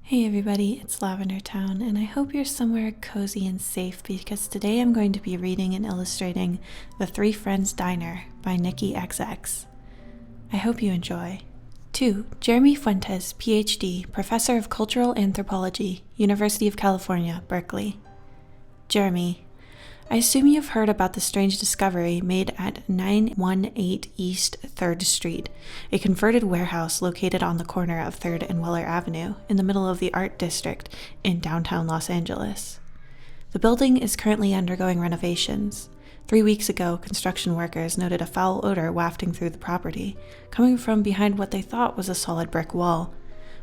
Hey everybody, it's Lavender Town, and I hope you're somewhere cozy and safe because today I'm going to be reading and illustrating The Three Friends Diner by Nikki XX. I hope you enjoy. 2. Jeremy Fuentes, PhD, Professor of Cultural Anthropology, University of California, Berkeley. Jeremy, I assume you've heard about the strange discovery made at 918 East 3rd Street, a converted warehouse located on the corner of 3rd and Weller Avenue in the middle of the Art District in downtown Los Angeles. The building is currently undergoing renovations. 3 weeks ago, construction workers noted a foul odor wafting through the property, coming from behind what they thought was a solid brick wall.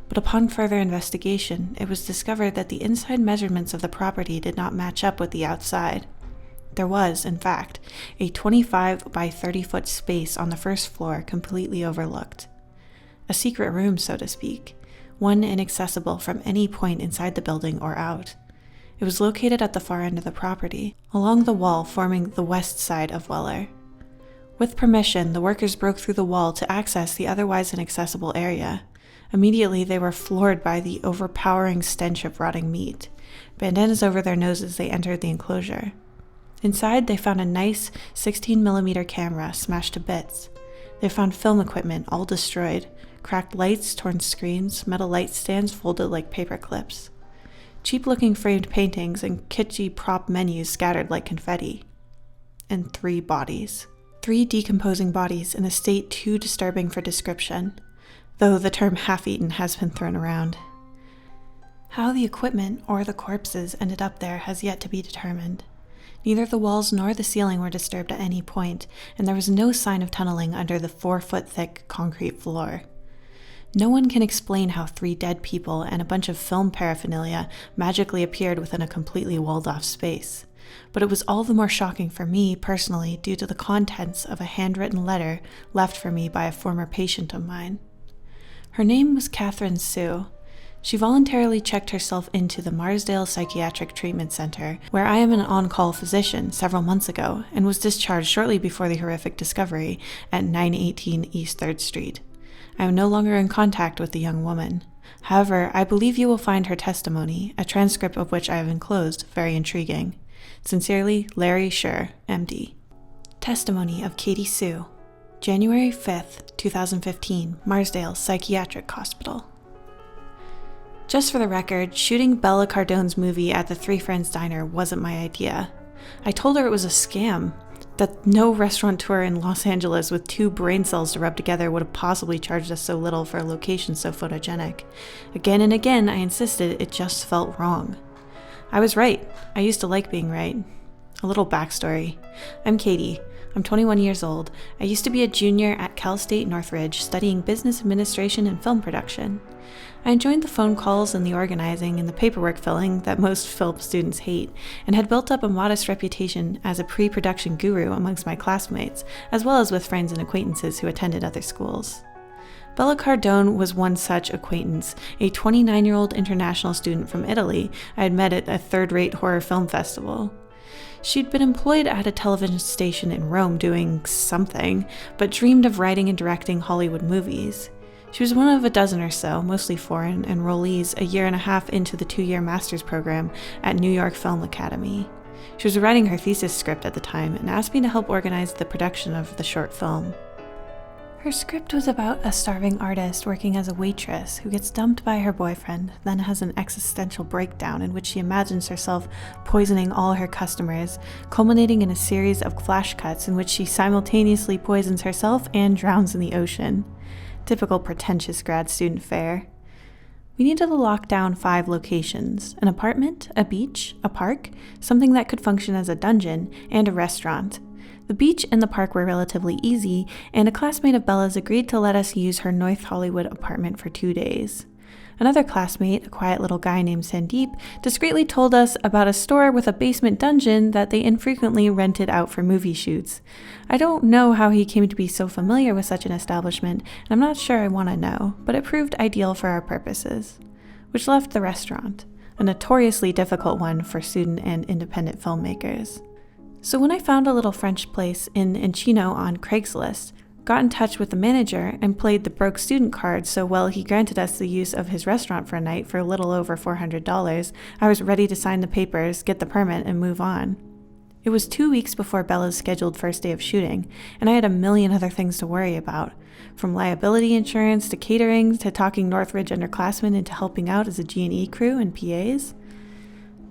But upon further investigation, it was discovered that the inside measurements of the property did not match up with the outside. There was, in fact, a 25 by 30-foot space on the first floor completely overlooked. A secret room, so to speak, one inaccessible from any point inside the building or out. It was located at the far end of the property, along the wall forming the west side of Weller. With permission, the workers broke through the wall to access the otherwise inaccessible area. Immediately, they were floored by the overpowering stench of rotting meat. Bandanas over their noses, they entered the enclosure. Inside, they found a nice 16mm camera smashed to bits. They found film equipment all destroyed, cracked lights, torn screens, metal light stands folded like paper clips. Cheap-looking framed paintings and kitschy prop menus scattered like confetti. And 3 bodies. 3 decomposing bodies in a state too disturbing for description, though the term half-eaten has been thrown around. How the equipment or the corpses ended up there has yet to be determined. Neither the walls nor the ceiling were disturbed at any point, and there was no sign of tunneling under the 4-foot-thick concrete floor. No one can explain how 3 dead people and a bunch of film paraphernalia magically appeared within a completely walled-off space. But it was all the more shocking for me personally due to the contents of a handwritten letter left for me by a former patient of mine. Her name was Catherine Sue. She voluntarily checked herself into the Marsdale Psychiatric Treatment Center, where I am an on-call physician, several months ago, and was discharged shortly before the horrific discovery at 918 East 3rd Street. I am no longer in contact with the young woman. However, I believe you will find her testimony, a transcript of which I have enclosed, very intriguing. Sincerely, Larry Scher, MD. Testimony of Katie Sue, January 5th, 2015, Marsdale Psychiatric Hospital. Just for the record, shooting Bella Cardone's movie at the Three Friends Diner wasn't my idea. I told her it was a scam, that no restaurateur in Los Angeles with 2 brain cells to rub together would have possibly charged us so little for a location so photogenic. Again and again, I insisted it just felt wrong. I was right. I used to like being right. A little backstory. I'm Katie. I'm 21 years old. I used to be a junior at Cal State Northridge studying business administration and film production. I enjoyed the phone calls and the organizing and the paperwork filling that most film students hate, and had built up a modest reputation as a pre-production guru amongst my classmates, as well as with friends and acquaintances who attended other schools. Bella Cardone was one such acquaintance, a 29-year-old international student from Italy I had met at a third-rate horror film festival. She'd been employed at a television station in Rome doing something, but dreamed of writing and directing Hollywood movies. She was one of a dozen or so, mostly foreign, enrollees a year and a half into the 2-year master's program at New York Film Academy. She was writing her thesis script at the time and asked me to help organize the production of the short film. Her script was about a starving artist working as a waitress who gets dumped by her boyfriend, then has an existential breakdown in which she imagines herself poisoning all her customers, culminating in a series of flash cuts in which she simultaneously poisons herself and drowns in the ocean. Typical pretentious grad student fare. We needed to lock down 5 locations: an apartment, a beach, a park, something that could function as a dungeon, and a restaurant. The beach and the park were relatively easy, and a classmate of Bella's agreed to let us use her North Hollywood apartment for 2 days. Another classmate, a quiet little guy named Sandeep, discreetly told us about a store with a basement dungeon that they infrequently rented out for movie shoots. I don't know how he came to be so familiar with such an establishment, and I'm not sure I want to know, but it proved ideal for our purposes. Which left the restaurant, a notoriously difficult one for student and independent filmmakers. So when I found a little French place in Encino on Craigslist, got in touch with the manager and played the broke student card so well he granted us the use of his restaurant for a night for a little over $400. I was ready to sign the papers, get the permit, and move on. It was 2 weeks before Bella's scheduled first day of shooting, and I had a million other things to worry about, from liability insurance to catering to talking Northridge underclassmen into helping out as a G&E crew and PAs.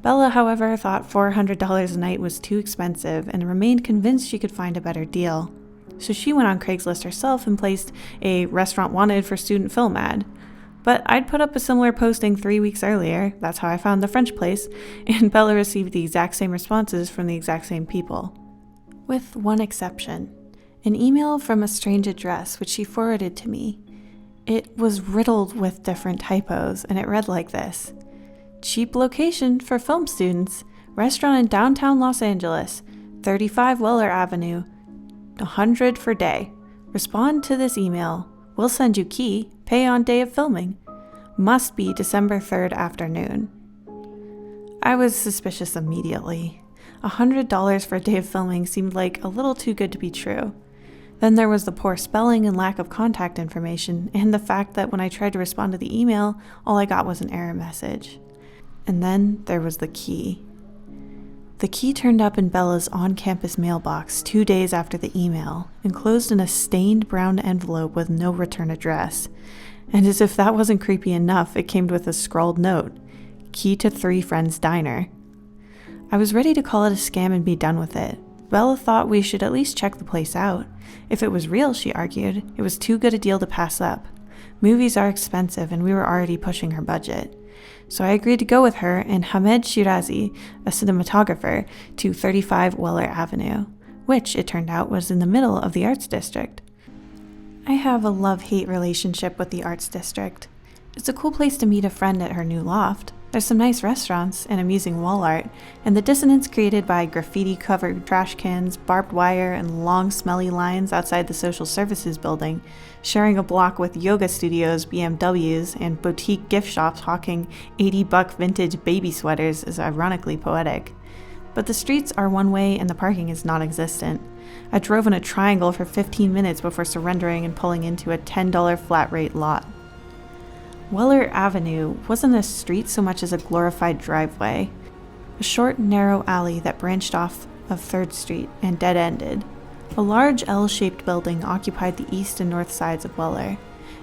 Bella, however, thought $400 a night was too expensive and remained convinced she could find a better deal. So she went on Craigslist herself and placed a restaurant wanted for student film ad. But I'd put up a similar posting 3 weeks earlier, that's how I found the French place, and Bella received the exact same responses from the exact same people. With one exception, an email from a strange address which she forwarded to me. It was riddled with different typos, and it read like this: cheap location for film students, restaurant in downtown Los Angeles, 35 Weller Avenue, 100 for day. Respond to this email. We'll send you key. Pay on day of filming. Must be December 3rd afternoon. I was suspicious immediately. $100 for a day of filming seemed like a little too good to be true. Then there was the poor spelling and lack of contact information, and the fact that when I tried to respond to the email, all I got was an error message. And then there was the key. The key turned up in Bella's on-campus mailbox 2 days after the email, enclosed in a stained brown envelope with no return address. And as if that wasn't creepy enough, it came with a scrawled note: key to 3 Friends Diner. I was ready to call it a scam and be done with it. Bella thought we should at least check the place out. If it was real, she argued, it was too good a deal to pass up. Movies are expensive and we were already pushing her budget. So I agreed to go with her and Hamed Shirazi, a cinematographer, to 35 Weller Avenue, which, it turned out, was in the middle of the Arts District. I have a love-hate relationship with the Arts District. It's a cool place to meet a friend at her new loft. There's some nice restaurants and amusing wall art, and the dissonance created by graffiti-covered trash cans, barbed wire, and long, smelly lines outside the social services building, sharing a block with yoga studios, BMWs, and boutique gift shops hawking $80 vintage baby sweaters is ironically poetic. But the streets are one way and the parking is non-existent. I drove in a triangle for 15 minutes before surrendering and pulling into a $10 flat rate lot. Weller Avenue wasn't a street so much as a glorified driveway, a short, narrow alley that branched off of 3rd Street and dead-ended. A large L-shaped building occupied the east and north sides of Weller.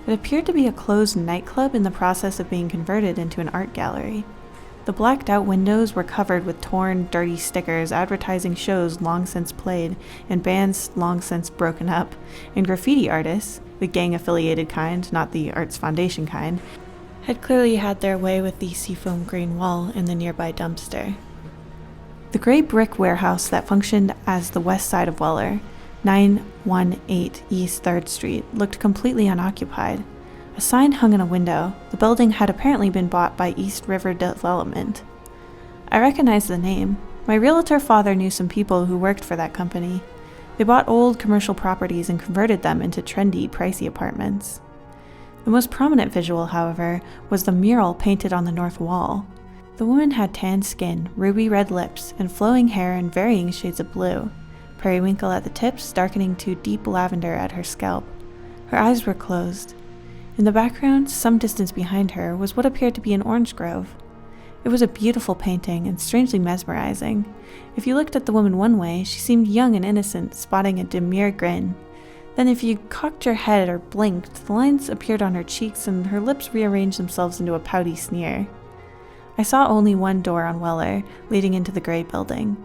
It appeared to be a closed nightclub in the process of being converted into an art gallery. The blacked-out windows were covered with torn, dirty stickers advertising shows long since played and bands long since broken up, and graffiti artists, the gang-affiliated kind, not the Arts Foundation kind, had clearly had their way with the seafoam green wall in the nearby dumpster. The gray brick warehouse that functioned as the west side of Weller, 918 East 3rd Street, looked completely unoccupied. A sign hung in a window. The building had apparently been bought by East River Development. I recognized the name. My realtor father knew some people who worked for that company. They bought old commercial properties and converted them into trendy, pricey apartments. The most prominent visual, however, was the mural painted on the north wall. The woman had tan skin, ruby red lips, and flowing hair in varying shades of blue, periwinkle at the tips darkening to deep lavender at her scalp. Her eyes were closed. In the background, some distance behind her, was what appeared to be an orange grove. It was a beautiful painting and strangely mesmerizing. If you looked at the woman one way, she seemed young and innocent, spotting a demure grin. Then if you cocked your head or blinked, the lines appeared on her cheeks and her lips rearranged themselves into a pouty sneer. I saw only one door on Weller, leading into the gray building.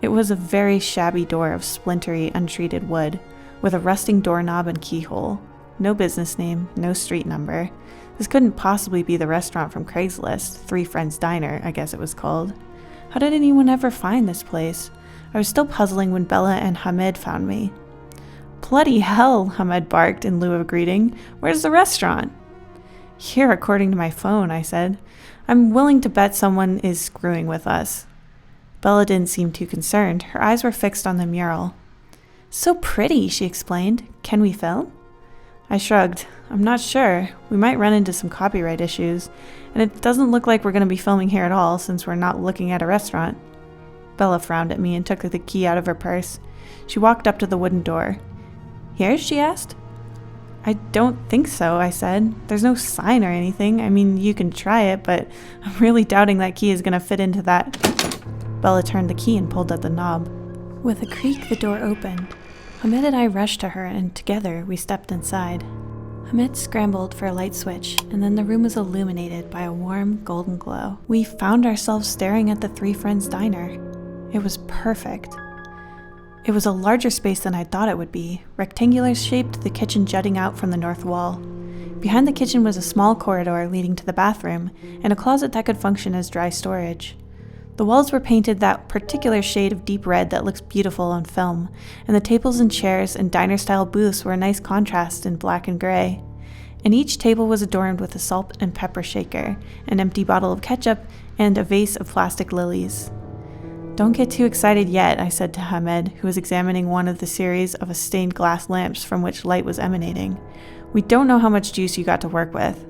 It was a very shabby door of splintery, untreated wood, with a rusting doorknob and keyhole. No business name, no street number. This couldn't possibly be the restaurant from Craigslist, 3 Friends Diner, I guess it was called. How did anyone ever find this place? I was still puzzling when Bella and Hamed found me. Bloody hell, Hamed barked in lieu of a greeting. Where's the restaurant? Here, according to my phone, I said. I'm willing to bet someone is screwing with us. Bella didn't seem too concerned. Her eyes were fixed on the mural. So pretty, she explained. Can we film? I shrugged. I'm not sure. We might run into some copyright issues, and it doesn't look like we're going to be filming here at all since we're not looking at a restaurant. Bella frowned at me and took the key out of her purse. She walked up to the wooden door. Here? She asked. I don't think so, I said. There's no sign or anything. I mean, you can try it, but I'm really doubting that key is going to fit into that. Bella turned the key and pulled at the knob. With a creak, the door opened. Hamid and I rushed to her, and together we stepped inside. Hamid scrambled for a light switch, and then the room was illuminated by a warm, golden glow. We found ourselves staring at the Three Friends Diner. It was perfect. It was a larger space than I thought it would be, rectangular shaped, the kitchen jutting out from the north wall. Behind the kitchen was a small corridor leading to the bathroom, and a closet that could function as dry storage. The walls were painted that particular shade of deep red that looks beautiful on film, and the tables and chairs and diner-style booths were a nice contrast in black and gray. And each table was adorned with a salt and pepper shaker, an empty bottle of ketchup, and a vase of plastic lilies. Don't get too excited yet, I said to Hamid, who was examining one of the series of stained glass lamps from which light was emanating. We don't know how much juice you got to work with.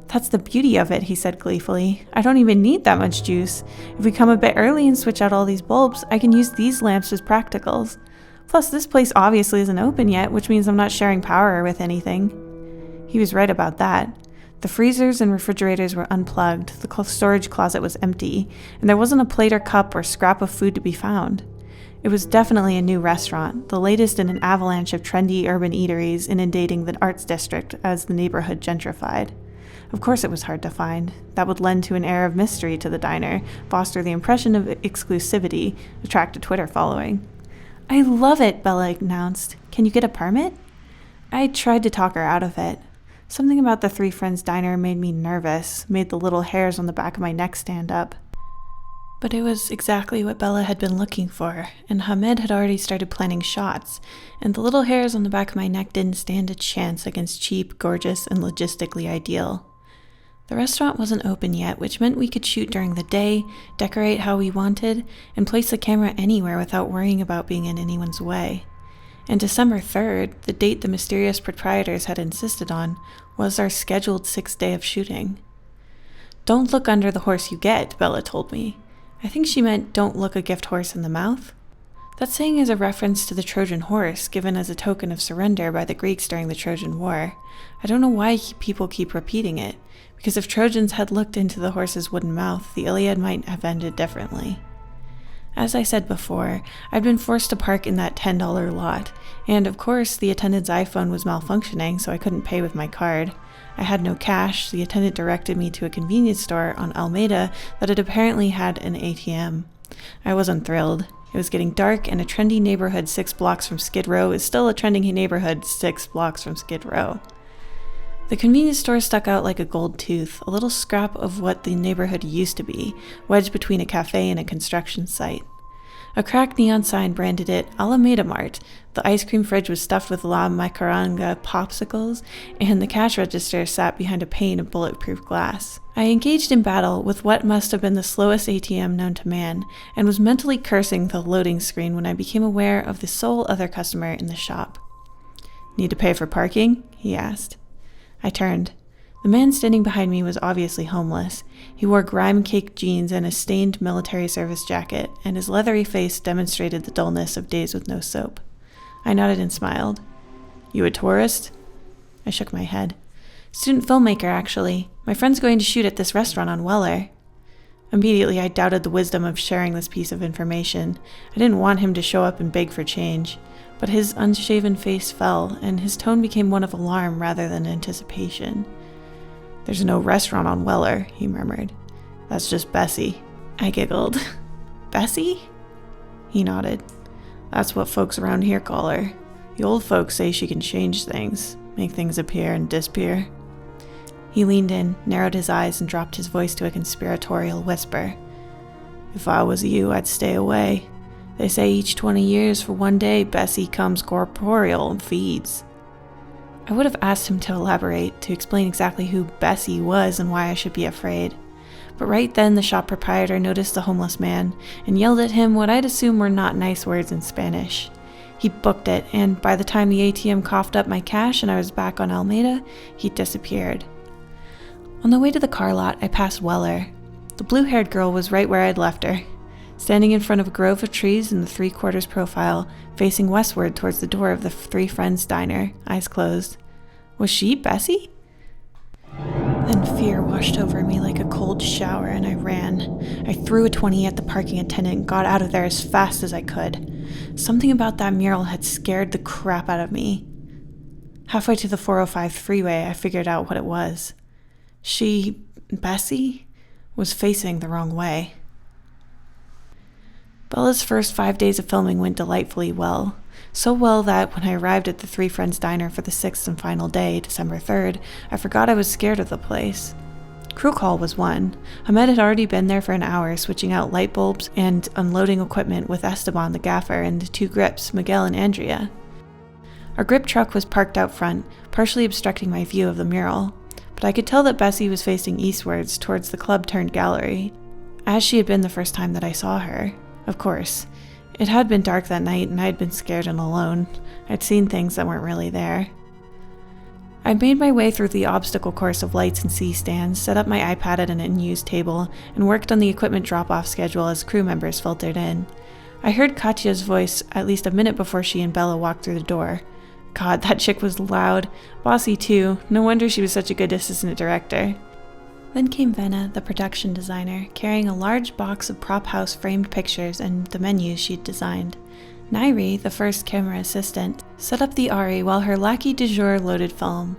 That's the beauty of it, he said gleefully. I don't even need that much juice. If we come a bit early and switch out all these bulbs, I can use these lamps as practicals. Plus, this place obviously isn't open yet, which means I'm not sharing power with anything. He was right about that. The freezers and refrigerators were unplugged, the storage closet was empty, and there wasn't a plate or cup or scrap of food to be found. It was definitely a new restaurant, the latest in an avalanche of trendy urban eateries inundating the arts district as the neighborhood gentrified. Of course it was hard to find. That would lend to an air of mystery to the diner, foster the impression of exclusivity, attract a Twitter following. I love it, Bella announced. Can you get a permit? I tried to talk her out of it. Something about the Three Friends Diner made me nervous, made the little hairs on the back of my neck stand up. But it was exactly what Bella had been looking for, and Hamid had already started planning shots, and the little hairs on the back of my neck didn't stand a chance against cheap, gorgeous, and logistically ideal. The restaurant wasn't open yet, which meant we could shoot during the day, decorate how we wanted, and place the camera anywhere without worrying about being in anyone's way. And December 3rd, the date the mysterious proprietors had insisted on, was our scheduled 6th day of shooting. Don't look under the horse you get, Bella told me. I think she meant don't look a gift horse in the mouth. That saying is a reference to the Trojan horse, given as a token of surrender by the Greeks during the Trojan War. I don't know why people keep repeating it, because if Trojans had looked into the horse's wooden mouth, the Iliad might have ended differently. As I said before, I'd been forced to park in that $10 lot, and of course the attendant's iPhone was malfunctioning, so I couldn't pay with my card. I had no cash. The attendant directed me to a convenience store on Alameda that had apparently had an ATM. I wasn't thrilled. It was getting dark, and a trendy neighborhood 6 blocks from Skid Row is still a trendy neighborhood 6 blocks from Skid Row. The convenience store stuck out like a gold tooth, a little scrap of what the neighborhood used to be, wedged between a cafe and a construction site. A cracked neon sign branded it Alameda Mart. The ice cream fridge was stuffed with La Macaranga popsicles, and the cash register sat behind a pane of bulletproof glass. I engaged in battle with what must have been the slowest ATM known to man, and was mentally cursing the loading screen when I became aware of the sole other customer in the shop. "Need to pay for parking?" he asked. I turned. The man standing behind me was obviously homeless. He wore grime-caked jeans and a stained military service jacket, and his leathery face demonstrated the dullness of days with no soap. I nodded and smiled. "You a tourist?" I shook my head. "Student filmmaker, actually. My friend's going to shoot at this restaurant on Weller." Immediately, I doubted the wisdom of sharing this piece of information. I didn't want him to show up and beg for change. But his unshaven face fell, and his tone became one of alarm rather than anticipation. "There's no restaurant on Weller," he murmured. "That's just Bessie." I giggled. "Bessie?" He nodded. "That's what folks around here call her. The old folks say she can change things, make things appear and disappear." He leaned in, narrowed his eyes, and dropped his voice to a conspiratorial whisper. "If I was you, I'd stay away. They say each 20 years for one day, Bessie comes corporeal and feeds." I would have asked him to elaborate, to explain exactly who Bessie was and why I should be afraid. But right then the shop proprietor noticed the homeless man and yelled at him what I'd assume were not nice words in Spanish. He booked it, and by the time the ATM coughed up my cash and I was back on Alameda, he'd disappeared. On the way to the car lot, I passed Weller. The blue-haired girl was right where I'd left her. standing in front of a grove of trees in the 3/4 profile, facing westward towards the door of the Three Friends Diner, eyes closed. Was she Bessie? Then fear washed over me like a cold shower, and I ran. I threw a 20 at the parking attendant and got out of there as fast as I could. Something about that mural had scared the crap out of me. Halfway to the 405 freeway, I figured out what it was. Bessie, was facing the wrong way. Bella's first 5 days of filming went delightfully well. So well that when I arrived at the Three Friends Diner for the 6th and final day, December 3rd, I forgot I was scared of the place. Crew call was one. Ahmed had already been there for an hour, switching out light bulbs and unloading equipment with Esteban the gaffer and the 2 grips, Miguel and Andrea. Our grip truck was parked out front, partially obstructing my view of the mural, but I could tell that Bessie was facing eastwards towards the club-turned-gallery, as she had been the first time that I saw her. Of course, it had been dark that night and I had been scared and alone. I'd seen things that weren't really there. I made my way through the obstacle course of lights and C-stands, set up my iPad at an unused table, and worked on the equipment drop-off schedule as crew members filtered in. I heard Katya's voice at least a minute before she and Bella walked through the door. God, that chick was loud. Bossy too. No wonder she was such a good assistant director. Then came Venna, the production designer, carrying a large box of prop house framed pictures and the menus she'd designed. Nairi, the first camera assistant, set up the Ari while her lackey du jour loaded film.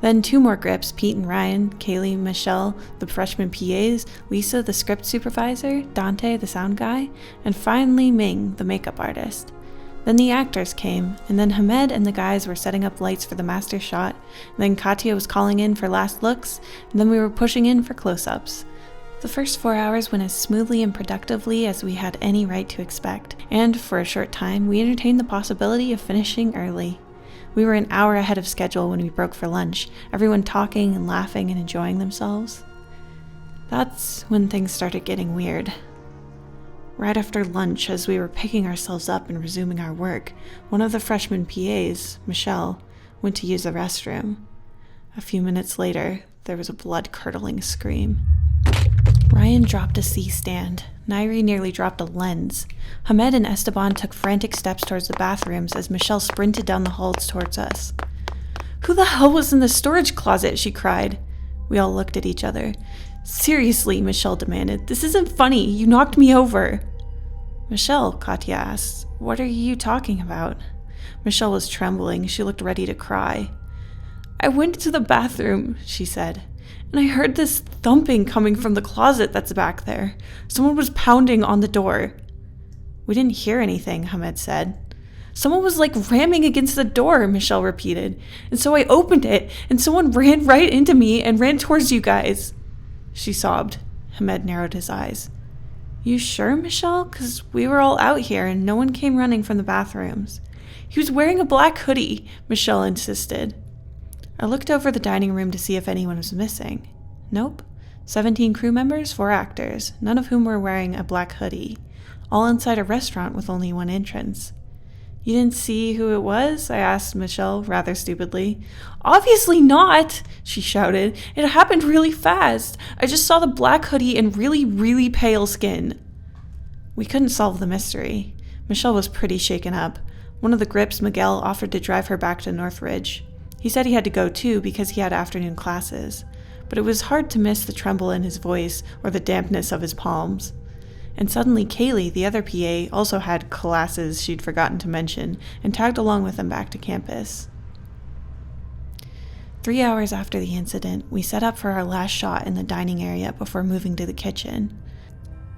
Then 2 more grips, Pete and Ryan, Kaylee, Michelle, the freshman PAs, Lisa, the script supervisor, Dante, the sound guy, and finally Ming, the makeup artist. Then the actors came, and then Hamed and the guys were setting up lights for the master shot, and then Katya was calling in for last looks, and then we were pushing in for close-ups. The first 4 hours went as smoothly and productively as we had any right to expect, and for a short time we entertained the possibility of finishing early. We were an hour ahead of schedule when we broke for lunch, everyone talking and laughing and enjoying themselves. That's when things started getting weird. Right after lunch, as we were picking ourselves up and resuming our work, one of the freshman PAs, Michelle, went to use the restroom. A few minutes later, there was a blood-curdling scream. Ryan dropped a C-stand. Nairi nearly dropped a lens. Hamed and Esteban took frantic steps towards the bathrooms as Michelle sprinted down the halls towards us. "Who the hell was in the storage closet?" she cried. We all looked at each other. "Seriously," Michelle demanded. "This isn't funny. You knocked me over." "Michelle," Katya asked, "what are you talking about?" Michelle was trembling. She looked ready to cry. "I went to the bathroom," she said, "and I heard this thumping coming from the closet that's back there. Someone was pounding on the door." "We didn't hear anything," Hamed said. "Someone was like ramming against the door," Michelle repeated. "And so I opened it, and someone ran right into me and ran towards you guys." She sobbed. Hamed narrowed his eyes. "You sure, Michelle? 'Cause we were all out here and no one came running from the bathrooms." "He was wearing a black hoodie," Michelle insisted. I looked over the dining room to see if anyone was missing. Nope. 17 crew members, 4 actors, none of whom were wearing a black hoodie. All inside a restaurant with only one entrance. "You didn't see who it was?" I asked Michelle, rather stupidly. "Obviously not!" she shouted. "It happened really fast. I just saw the black hoodie and really, really pale skin." We couldn't solve the mystery. Michelle was pretty shaken up. One of the grips, Miguel, offered to drive her back to Northridge. He said he had to go too because he had afternoon classes, but it was hard to miss the tremble in his voice or the dampness of his palms. And suddenly Kaylee, the other PA, also had classes she'd forgotten to mention and tagged along with them back to campus. 3 hours after the incident, we set up for our last shot in the dining area before moving to the kitchen.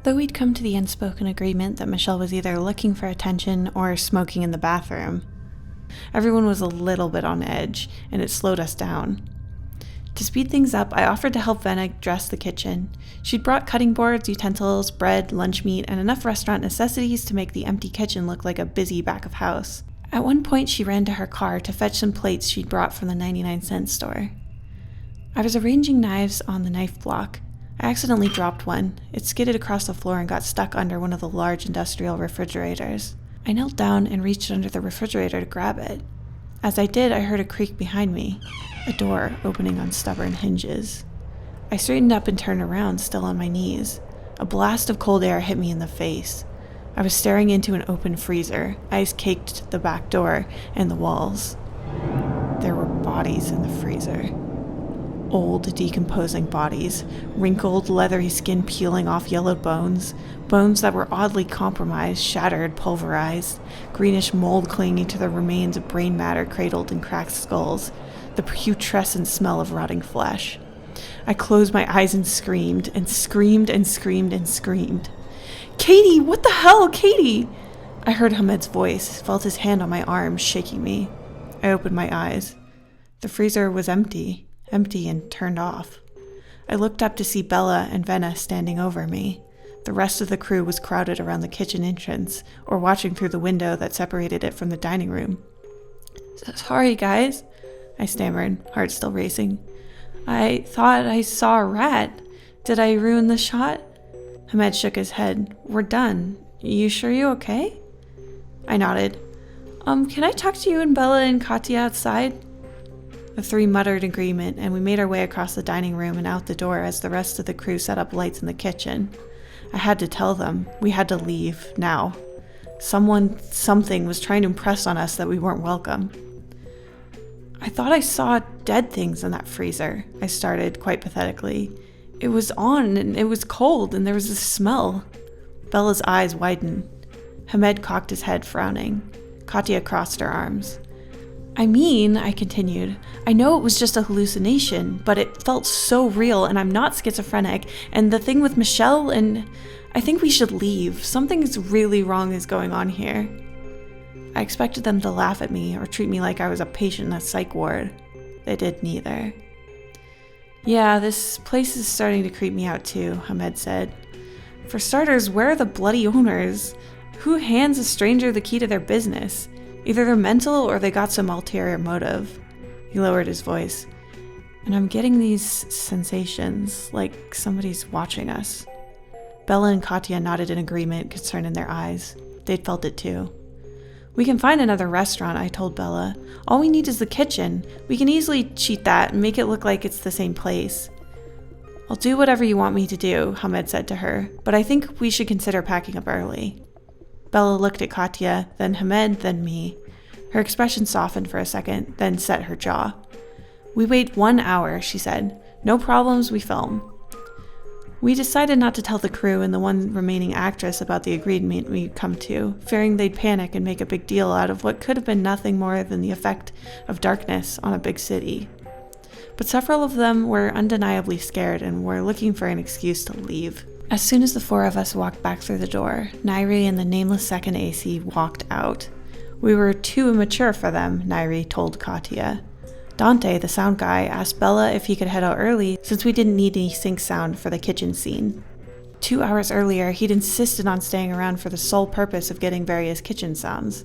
Though we'd come to the unspoken agreement that Michelle was either looking for attention or smoking in the bathroom, everyone was a little bit on edge, and it slowed us down. To speed things up, I offered to help Venna dress the kitchen. She'd brought cutting boards, utensils, bread, lunch meat, and enough restaurant necessities to make the empty kitchen look like a busy back of house. At one point, she ran to her car to fetch some plates she'd brought from the 99-cent store. I was arranging knives on the knife block. I accidentally dropped one. It skidded across the floor and got stuck under one of the large industrial refrigerators. I knelt down and reached under the refrigerator to grab it. As I did, I heard a creak behind me, a door opening on stubborn hinges. I straightened up and turned around, still on my knees. A blast of cold air hit me in the face. I was staring into an open freezer, ice caked the back door and the walls. There were bodies in the freezer. Old, decomposing bodies, wrinkled, leathery skin peeling off yellowed bones that were oddly compromised, shattered, pulverized, greenish mold clinging to the remains of brain matter cradled in cracked skulls, the putrescent smell of rotting flesh. I closed my eyes and screamed, and screamed, and screamed, and screamed. "Katie, what the hell, Katie?" I heard Hamed's voice, felt his hand on my arm, shaking me. I opened my eyes. The freezer was empty and turned off. I looked up to see Bella and Venna standing over me. The rest of the crew was crowded around the kitchen entrance, or watching through the window that separated it from the dining room. "Sorry, guys," I stammered, heart still racing. "I thought I saw a rat. Did I ruin the shot?" Hamed shook his head. "We're done. You sure you okay?" I nodded. Can I talk to you and Bella and Katya outside?" The three muttered agreement, and we made our way across the dining room and out the door as the rest of the crew set up lights in the kitchen. I had to tell them. We had to leave, now. Something was trying to impress on us that we weren't welcome. "I thought I saw dead things in that freezer," I started, quite pathetically. "It was on, and it was cold, and there was a smell." Bella's eyes widened. Hamed cocked his head, frowning. Katya crossed her arms. I continued, "I know it was just a hallucination, but it felt so real, and I'm not schizophrenic, and the thing with Michelle, and I think we should leave. Something's really wrong is going on here." I expected them to laugh at me or treat me like I was a patient in a psych ward. They did neither. "Yeah, this place is starting to creep me out too," Hamed said. "For starters, where are the bloody owners? Who hands a stranger the key to their business? Either they're mental or they got some ulterior motive." He lowered his voice. "And I'm getting these sensations, like somebody's watching us." Bella and Katya nodded in agreement, concern in their eyes. They'd felt it too. "We can find another restaurant," I told Bella. "All we need is the kitchen. We can easily cheat that and make it look like it's the same place." "I'll do whatever you want me to do," Hamed said to her, "but I think we should consider packing up early." Bella looked at Katya, then Hamed, then me. Her expression softened for a second, then set her jaw. "We wait 1 hour," she said. "No problems, we film." We decided not to tell the crew and the one remaining actress about the agreement we'd come to, fearing they'd panic and make a big deal out of what could have been nothing more than the effect of darkness on a big city. But several of them were undeniably scared and were looking for an excuse to leave. As soon as the four of us walked back through the door, Nairi and the nameless second AC walked out. We were too immature for them, Nairi told Katya. Dante, the sound guy, asked Bella if he could head out early since we didn't need any sync sound for the kitchen scene. 2 hours earlier, he'd insisted on staying around for the sole purpose of getting various kitchen sounds.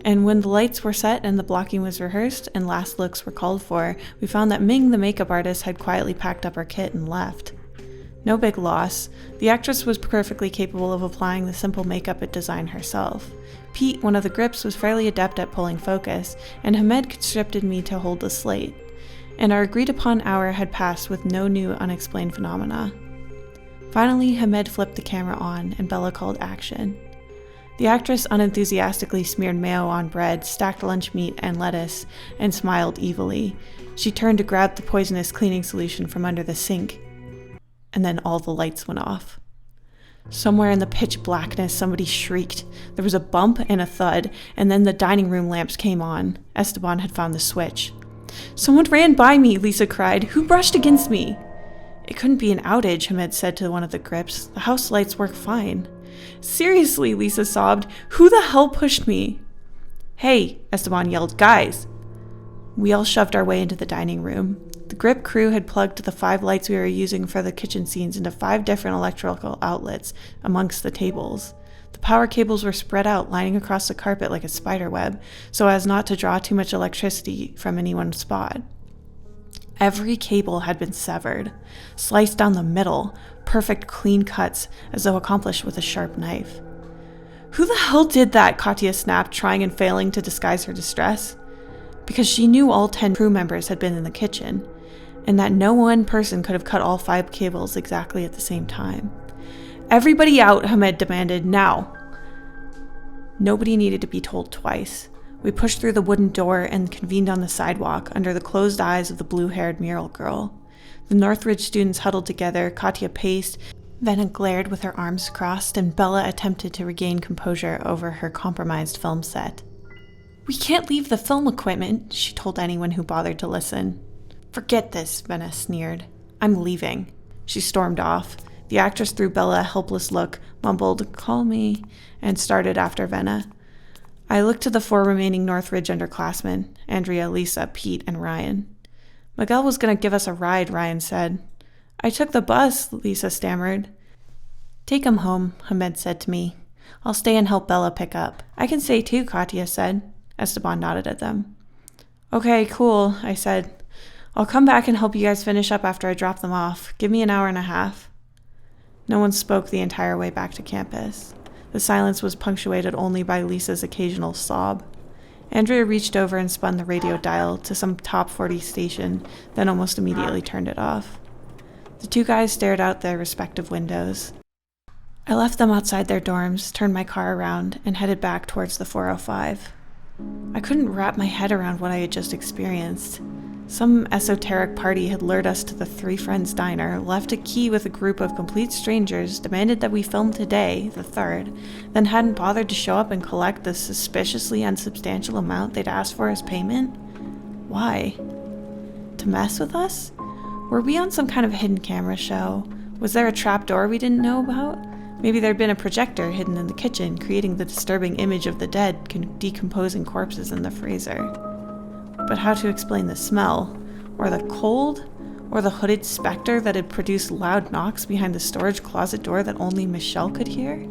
And when the lights were set and the blocking was rehearsed and last looks were called for, we found that Ming, the makeup artist, had quietly packed up her kit and left. No big loss. The actress was perfectly capable of applying the simple makeup it designed herself. Pete, one of the grips, was fairly adept at pulling focus, and Hamed conscripted me to hold the slate. And our agreed-upon hour had passed with no new unexplained phenomena. Finally, Hamed flipped the camera on, and Bella called action. The actress unenthusiastically smeared mayo on bread, stacked lunch meat and lettuce, and smiled evilly. She turned to grab the poisonous cleaning solution from under the sink, and then all the lights went off. Somewhere in the pitch blackness, somebody shrieked. There was a bump and a thud, and then the dining room lamps came on. Esteban had found the switch. "Someone ran by me," Lisa cried. "Who brushed against me?" "It couldn't be an outage," Hamed said to one of the grips. "The house lights work fine." "Seriously," Lisa sobbed. "Who the hell pushed me?" "Hey," Esteban yelled. "Guys!" We all shoved our way into the dining room. The grip crew had plugged the 5 lights we were using for the kitchen scenes into 5 different electrical outlets amongst the tables. The power cables were spread out, lining across the carpet like a spider web, so as not to draw too much electricity from any one spot. Every cable had been severed, sliced down the middle, perfect clean cuts, as though accomplished with a sharp knife. "Who the hell did that?" Katya snapped, trying and failing to disguise her distress. Because she knew all 10 crew members had been in the kitchen, and that no one person could have cut all 5 cables exactly at the same time. Everybody out, Hamed demanded, now. Nobody needed to be told twice. We pushed through the wooden door and convened on the sidewalk under the closed eyes of the blue-haired mural girl. The Northridge students huddled together, Katya paced, Venna glared with her arms crossed, and Bella attempted to regain composure over her compromised film set. We can't leave the film equipment, she told anyone who bothered to listen. Forget this, Venna sneered. I'm leaving. She stormed off. The actress threw Bella a helpless look, mumbled, call me, and started after Venna. I looked to the 4 remaining Northridge underclassmen, Andrea, Lisa, Pete, and Ryan. Miguel was going to give us a ride, Ryan said. I took the bus, Lisa stammered. Take him home, Hamed said to me. I'll stay and help Bella pick up. I can stay too, Katya said. Esteban nodded at them. Okay, cool, I said. I'll come back and help you guys finish up after I drop them off. Give me an hour and a half. No one spoke the entire way back to campus. The silence was punctuated only by Lisa's occasional sob. Andrea reached over and spun the radio dial to some top 40 station, then almost immediately turned it off. The 2 guys stared out their respective windows. I left them outside their dorms, turned my car around, and headed back towards the 405. I couldn't wrap my head around what I had just experienced. Some esoteric party had lured us to the 3 Friends Diner, left a key with a group of complete strangers, demanded that we film today, the 3rd, then hadn't bothered to show up and collect the suspiciously unsubstantial amount they'd asked for as payment? Why? To mess with us? Were we on some kind of hidden camera show? Was there a trapdoor we didn't know about? Maybe there'd been a projector hidden in the kitchen, creating the disturbing image of the dead decomposing corpses in the freezer. But how to explain the smell, or the cold, or the hooded specter that had produced loud knocks behind the storage closet door that only Michelle could hear?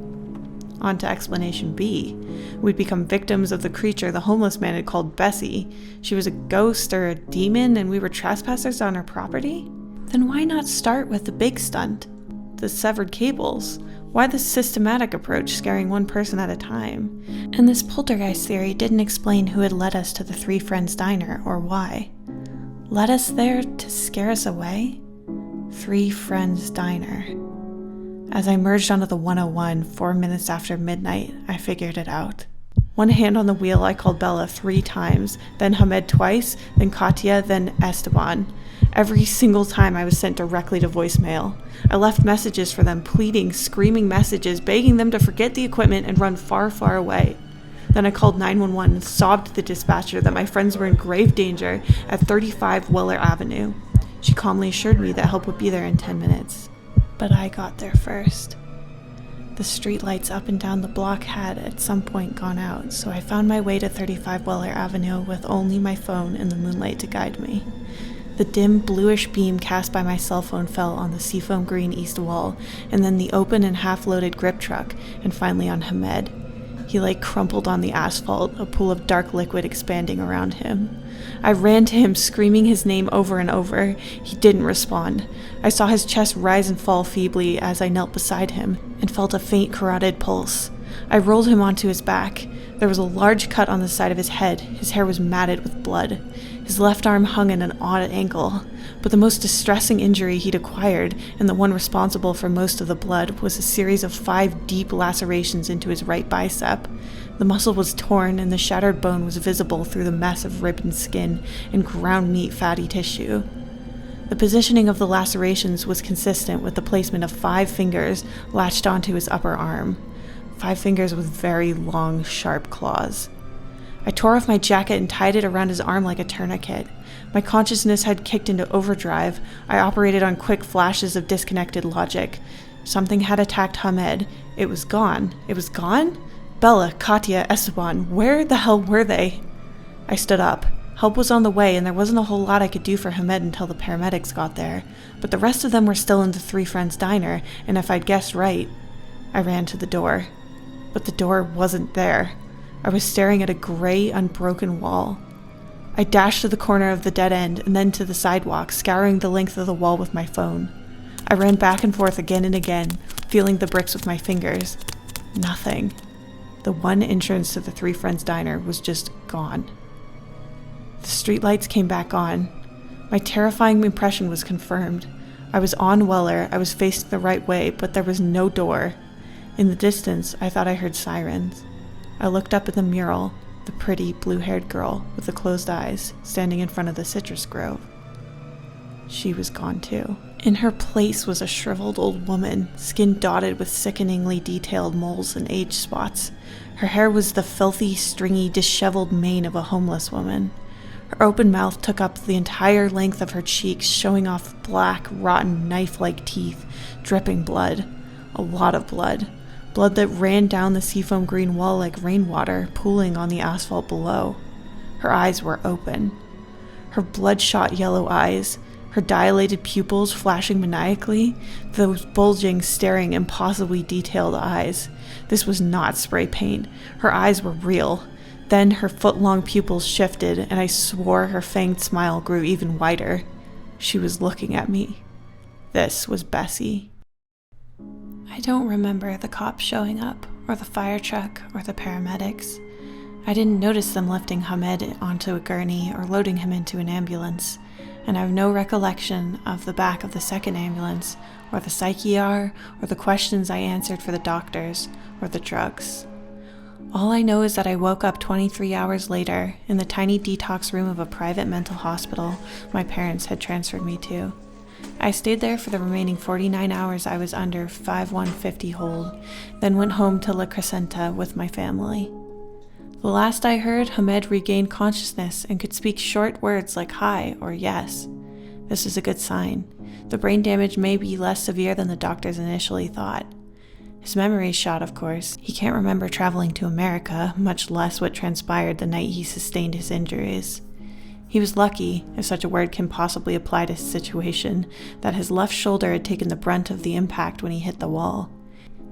On to explanation B. We'd become victims of the creature the homeless man had called Bessie. She was a ghost or a demon, and we were trespassers on her property? Then why not start with the big stunt? The severed cables? Why the systematic approach, scaring one person at a time? And this poltergeist theory didn't explain who had led us to the 3 Friends Diner, or why. Led us there to scare us away? 3 Friends Diner. As I merged onto the 101 4 minutes after midnight, I figured it out. One hand on the wheel, I called Bella 3 times, then Hamed twice, then Katya, then Esteban. Every single time I was sent directly to voicemail. I left messages for them, pleading, screaming messages, begging them to forget the equipment and run far, far away. Then I called 911 and sobbed to the dispatcher that my friends were in grave danger at 35 Weller Avenue. She calmly assured me that help would be there in 10 minutes. But I got there first. The streetlights up and down the block had at some point gone out, so I found my way to 35 Weller Avenue with only my phone and the moonlight to guide me. The dim, bluish beam cast by my cell phone fell on the seafoam green east wall, and then the open and half-loaded grip truck, and finally on Hamed. He lay crumpled on the asphalt, a pool of dark liquid expanding around him. I ran to him, screaming his name over and over. He didn't respond. I saw his chest rise and fall feebly as I knelt beside him, and felt a faint carotid pulse. I rolled him onto his back. There was a large cut on the side of his head. His hair was matted with blood. His left arm hung in an odd angle, but the most distressing injury he'd acquired, and the one responsible for most of the blood, was a series of 5 deep lacerations into his right bicep. The muscle was torn, and the shattered bone was visible through the mess of ribbed skin and ground meat fatty tissue. The positioning of the lacerations was consistent with the placement of 5 fingers latched onto his upper arm. 5 fingers with very long, sharp claws. I tore off my jacket and tied it around his arm like a tourniquet. My consciousness had kicked into overdrive. I operated on quick flashes of disconnected logic. Something had attacked Hamed. It was gone. It was gone? Bella, Katya, Esteban, where the hell were they? I stood up. Help was on the way, and there wasn't a whole lot I could do for Hamed until the paramedics got there. But the rest of them were still in the 3 Friends Diner, and if I'd guessed right, I ran to the door. But the door wasn't there. I was staring at a gray, unbroken wall. I dashed to the corner of the dead end and then to the sidewalk, scouring the length of the wall with my phone. I ran back and forth again and again, feeling the bricks with my fingers. Nothing. The one entrance to the 3 Friends Diner was just gone. The streetlights came back on. My terrifying impression was confirmed. I was on Weller, I was facing the right way, but there was no door. In the distance, I thought I heard sirens. I looked up at the mural, the pretty, blue-haired girl with the closed eyes, standing in front of the citrus grove. She was gone too. In her place was a shriveled old woman, skin dotted with sickeningly detailed moles and age spots. Her hair was the filthy, stringy, disheveled mane of a homeless woman. Her open mouth took up the entire length of her cheeks, showing off black, rotten, knife-like teeth, dripping blood. A lot of blood. Blood that ran down the seafoam green wall like rainwater, pooling on the asphalt below. Her eyes were open. Her bloodshot yellow eyes, her dilated pupils flashing maniacally, those bulging, staring, impossibly detailed eyes. This was not spray paint. Her eyes were real. Then her foot-long pupils shifted, and I swore her fanged smile grew even wider. She was looking at me. This was Bessie. I don't remember the cops showing up, or the fire truck, or the paramedics. I didn't notice them lifting Hamed onto a gurney or loading him into an ambulance, and I have no recollection of the back of the second ambulance, or the psych ER, or the questions I answered for the doctors, or the drugs. All I know is that I woke up 23 hours later in the tiny detox room of a private mental hospital my parents had transferred me to. I stayed there for the remaining 49 hours I was under 5150 hold, then went home to La Crescenta with my family. The last I heard, Hamed regained consciousness and could speak short words like hi or yes. This is a good sign. The brain damage may be less severe than the doctors initially thought. His memory is shot, of course. He can't remember traveling to America, much less what transpired the night he sustained his injuries. He was lucky, if such a word can possibly apply to his situation, that his left shoulder had taken the brunt of the impact when he hit the wall.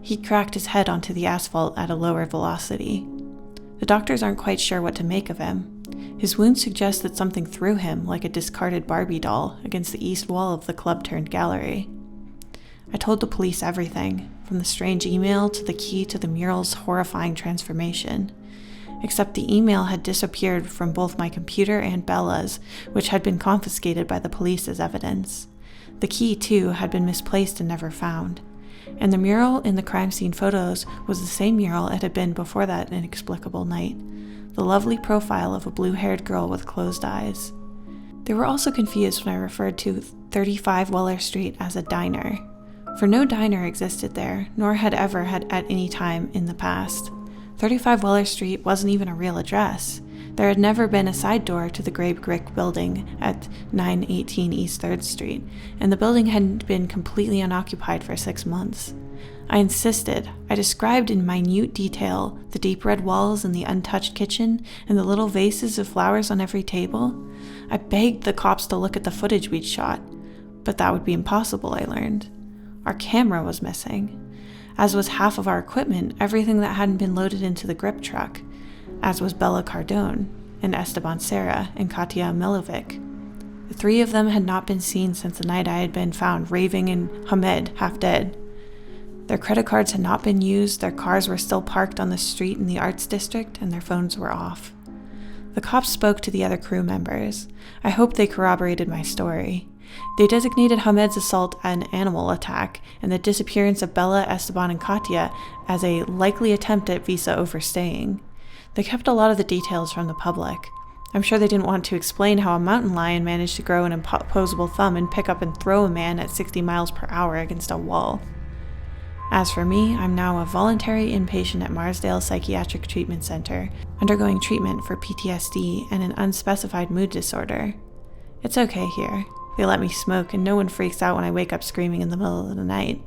He cracked his head onto the asphalt at a lower velocity. The doctors aren't quite sure what to make of him. His wound suggests that something threw him, like a discarded Barbie doll, against the east wall of the club-turned-gallery. I told the police everything, from the strange email to the key to the mural's horrifying transformation. Except the email had disappeared from both my computer and Bella's, which had been confiscated by the police as evidence. The key, too, had been misplaced and never found. And the mural in the crime scene photos was the same mural it had been before that inexplicable night. The lovely profile of a blue-haired girl with closed eyes. They were also confused when I referred to 35 Weller Street as a diner. For no diner existed there, nor had ever had at any time in the past. 35 Weller Street wasn't even a real address. There had never been a side door to the gray brick building at 918 East 3rd Street, and the building hadn't been completely unoccupied for 6 months. I insisted. I described in minute detail the deep red walls and the untouched kitchen and the little vases of flowers on every table. I begged the cops to look at the footage we'd shot, but that would be impossible, I learned. Our camera was missing, as was half of our equipment, everything that hadn't been loaded into the grip truck, as was Bella Cardone, and Esteban Serra, and Katia Milovic. The three of them had not been seen since the night I had been found raving and Hamed half dead. Their credit cards had not been used, their cars were still parked on the street in the Arts District, and their phones were off. The cops spoke to the other crew members. I hope they corroborated my story. They designated Hamed's assault an animal attack, and the disappearance of Bella, Esteban, and Katia as a likely attempt at visa overstaying. They kept a lot of the details from the public. I'm sure they didn't want to explain how a mountain lion managed to grow an opposable thumb and pick up and throw a man at 60 miles per hour against a wall. As for me, I'm now a voluntary inpatient at Marsdale Psychiatric Treatment Center, undergoing treatment for PTSD and an unspecified mood disorder. It's okay here. They let me smoke, and no one freaks out when I wake up screaming in the middle of the night.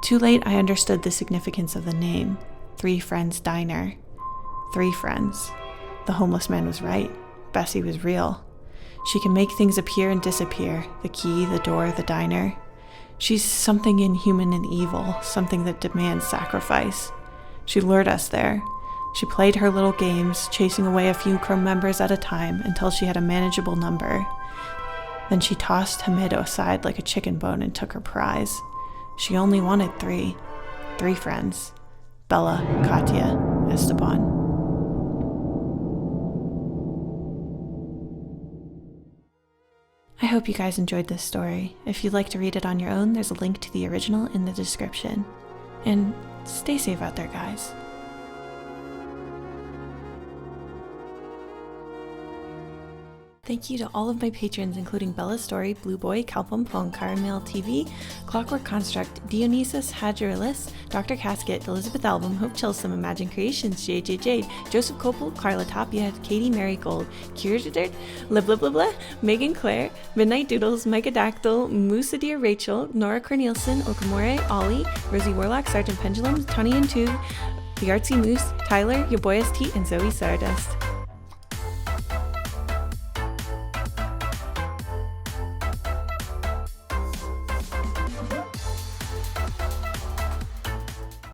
Too late, I understood the significance of the name. 3 Friends Diner. 3 friends. The homeless man was right. Bessie was real. She can make things appear and disappear. The key, the door, the diner. She's something inhuman and evil, something that demands sacrifice. She lured us there. She played her little games, chasing away a few crew members at a time until she had a manageable number. Then she tossed Hamed aside like a chicken bone and took her prize. She only wanted 3. 3 friends. Bella, Katia, Esteban. I hope you guys enjoyed this story. If you'd like to read it on your own, there's a link to the original in the description. And stay safe out there, guys. Thank you to all of my patrons, including Bella Story, Blue Boy, Calpum Pong, Caramel TV, Clockwork Construct, Dionysus Hadrilis, Dr. Casket, Elizabeth Album, Hope Chilsum, Imagine Creations, JJ Jade, Joseph Copel, Carla Tapia, Katie Marigold, Kierdirt, Blah, Megan Claire, Midnight Doodles, Micah Dactyl, Musa Dear Rachel, Nora Cornelison, Okamore, Ollie, Rosie Warlock, Sergeant Pendulum, Tony and Tube, The Artsy Moose, Tyler, Your Boy ST, and Zoe Stardust.